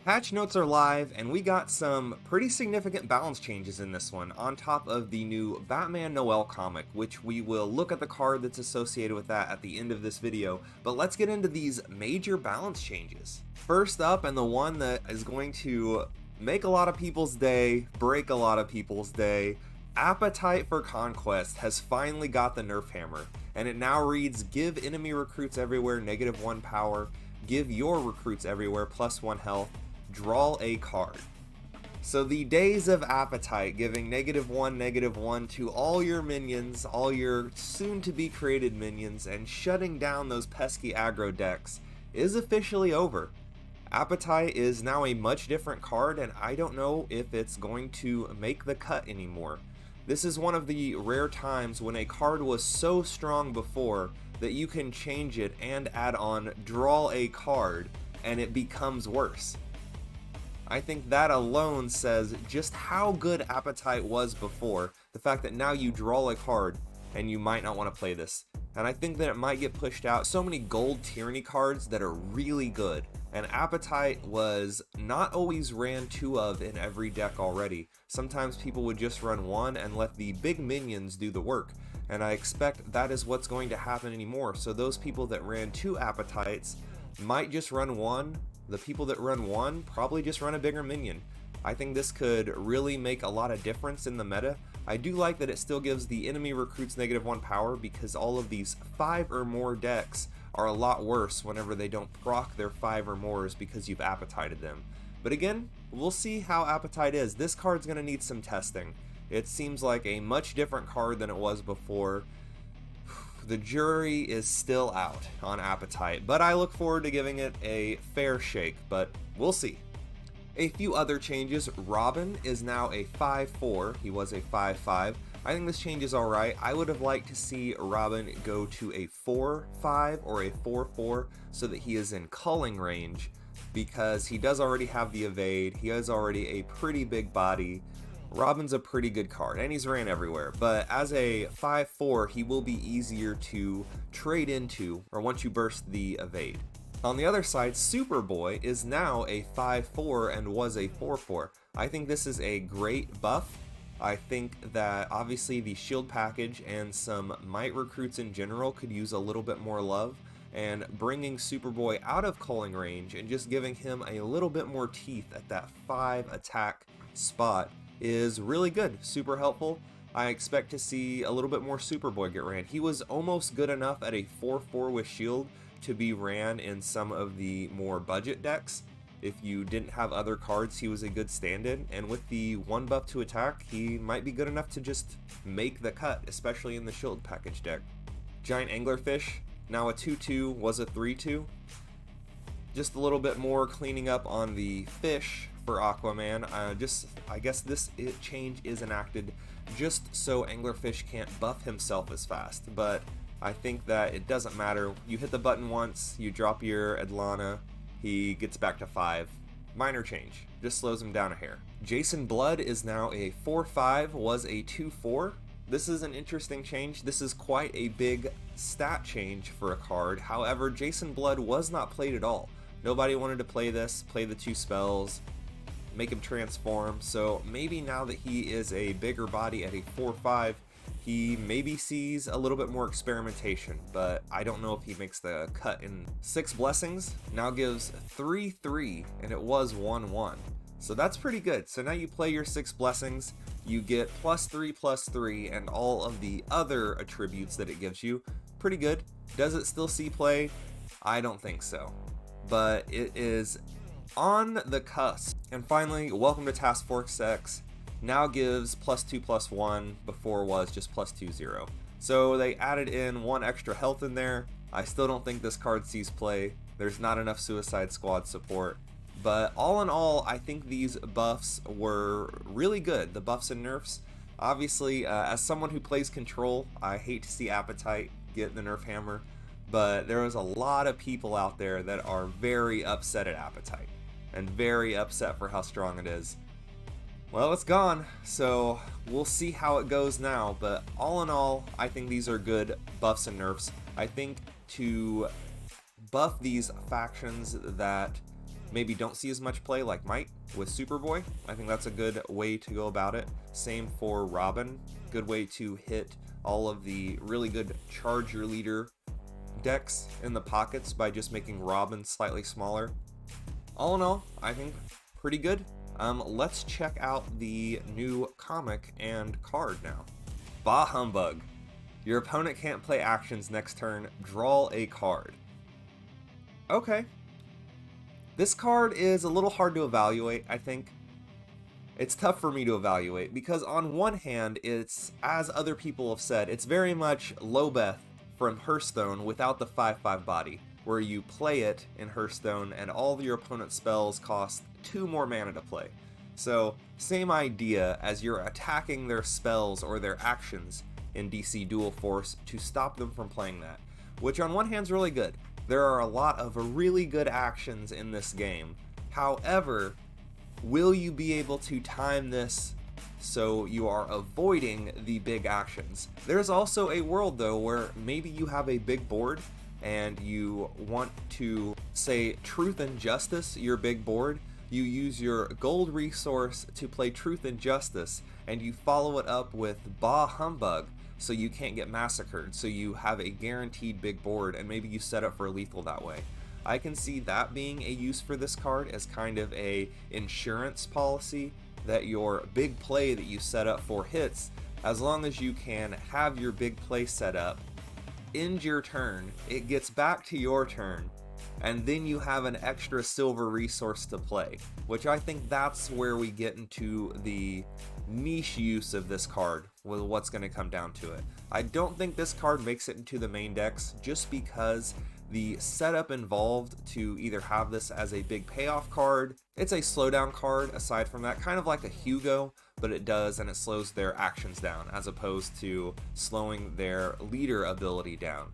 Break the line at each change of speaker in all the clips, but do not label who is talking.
Patch notes are live, and we got some pretty significant balance changes in this one, on top of the new Batman Noel comic, which we will look at the card that's associated with that at the end of this video. But let's get into these major balance changes. First up, and the one that is going to make a lot of people's day, break a lot of people's day, Appetite for Conquest has finally got the nerf hammer, and it now reads: give enemy recruits everywhere -1 power, give your recruits everywhere +1 health, draw a card. So the days of Appetite giving -1, -1 to all your minions, all your soon to be created minions, and shutting down those pesky aggro decks is officially over. Appetite is now a much different card, and I don't know if it's going to make the cut anymore. This is one of the rare times when a card was so strong before that you can change it and add on draw a card and it becomes worse. I think that alone says just how good Appetite was before, the fact that now you draw a card and you might not want to play this. And I think that it might get pushed out. So many gold tyranny cards that are really good, and Appetite was not always ran 2 of in every deck already. Sometimes people would just run 1 and let the big minions do the work, and I expect that is what's going to happen anymore. So those people that ran 2 Appetites might just run 1. The people that run 1 probably just run a bigger minion. I think this could really make a lot of difference in the meta. I do like that it still gives the enemy recruits -1 power, because all of these 5 or more decks are a lot worse whenever they don't proc their 5 or mores because you've appetited them. But again, we'll see how Appetite is. This card's going to need some testing. It seems like a much different card than it was before. The jury is still out on Appetite, but I look forward to giving it a fair shake, but we'll see. A few other changes. Robin is now a 5/4, he was a 5/5. I think this change is alright. I would have liked to see Robin go to a 4/5 or a 4/4 so that he is in culling range, because he does already have the evade, he has already a pretty big body. Robin's a pretty good card, and he's ran everywhere, but as a 5/4, he will be easier to trade into, or once you burst the evade. On the other side, Superboy is now a 5/4 and was a 4/4. I think this is a great buff. I think that obviously the shield package and some might recruits in general could use a little bit more love, and bringing Superboy out of culling range and just giving him a little bit more teeth at that 5 attack spot is really good, super helpful. I expect to see a little bit more Superboy get ran. He was almost good enough at a 4/4 with shield to be ran in some of the more budget decks. If you didn't have other cards, he was a good stand-in, and with the 1 buff to attack, he might be good enough to just make the cut, especially in the shield package deck. Giant Anglerfish, now a 2/2, was a 3/2. Just a little bit more cleaning up on the fish for Aquaman. I guess this change is enacted just so Anglerfish can't buff himself as fast, but I think that it doesn't matter. You hit the button once, you drop your Adlana, he gets back to 5. Minor change, just slows him down a hair. Jason Blood is now a 4/5, was a 2/4. This is an interesting change. This is quite a big stat change for a card. However, Jason Blood was not played at all. Nobody wanted to play this, play the 2 spells, make him transform, so maybe now that he is a bigger body at a 4/5, he maybe sees a little bit more experimentation, but I don't know if he makes the cut. In 6 Blessings now gives 3/3, and it was 1/1. So that's pretty good. So now you play your 6 Blessings, you get +3/+3, and all of the other attributes that it gives you. Pretty good. Does it still see play? I don't think so, but it is on the cusp. And finally, Welcome to Task Force X now gives +2/+1, before was just +2/0. So they added in 1 extra health in there. I still don't think this card sees play. There's not enough Suicide Squad support. But all in all, I think these buffs were really good, the buffs and nerfs. Obviously, as someone who plays Control, I hate to see Appetite get the nerf hammer, but there was a lot of people out there that are very upset at Appetite, and very upset for how strong it is. Well, it's gone, so we'll see how it goes now, but all in all, I think these are good buffs and nerfs. I think to buff these factions that maybe don't see as much play like might with Superboy. I think that's a good way to go about it. Same for Robin, good way to hit all of the really good charge your leader decks in the pockets by just making Robin slightly smaller. All in all, I think pretty good. Let's check out the new comic and card now. Bah Humbug. Your opponent can't play actions next turn, draw a card. Okay. This card is a little hard to evaluate, I think. It's tough for me to evaluate because on one hand, it's, as other people have said, it's very much Lobeth from Hearthstone without the 5/5 body, where you play it in Hearthstone and all of your opponent's spells cost 2 more mana to play. So, same idea as you're attacking their spells or their actions in DC Dual Force to stop them from playing that, which on one hand is really good. There are a lot of really good actions in this game. However, will you be able to time this so you are avoiding the big actions? There's also a world though where maybe you have a big board and you want to say Truth and Justice your big board. You use your gold resource to play Truth and Justice and you follow it up with Bah Humbug so you can't get massacred, so you have a guaranteed big board and maybe you set up for lethal that way. I can see that being a use for this card as kind of a insurance policy that your big play that you set up for hits, as long as you can have your big play set up, end your turn, it gets back to your turn, and then you have an extra silver resource to play, which I think that's where we get into the niche use of this card with what's going to come down to it. I don't think this card makes it into the main decks just because the setup involved to either have this as a big payoff card, it's a slowdown card aside from that, kind of like a Hugo, but it does and it slows their actions down as opposed to slowing their leader ability down.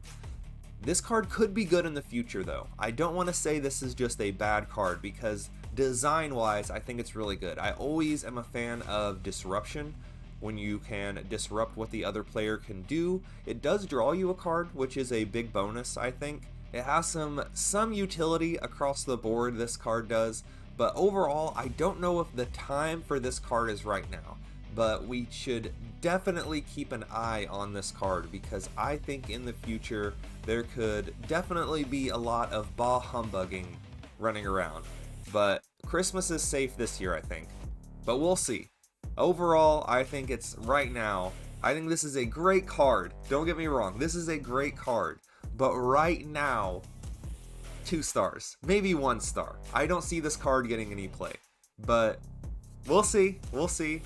This card could be good in the future though. I don't want to say this is just a bad card because design wise I think it's really good. I always am a fan of disruption. When you can disrupt what the other player can do, it does draw you a card, which is a big bonus I think. It has some utility across the board, this card does, but overall I don't know if the time for this card is right now. But we should definitely keep an eye on this card because I think in the future there could definitely be a lot of Bah Humbugging running around. But Christmas is safe this year I think, but we'll see. Overall I think it's right now, I think this is a great card, don't get me wrong, this is a great card. But right now, 2 stars, maybe 1 star. I don't see this card getting any play, but we'll see, we'll see.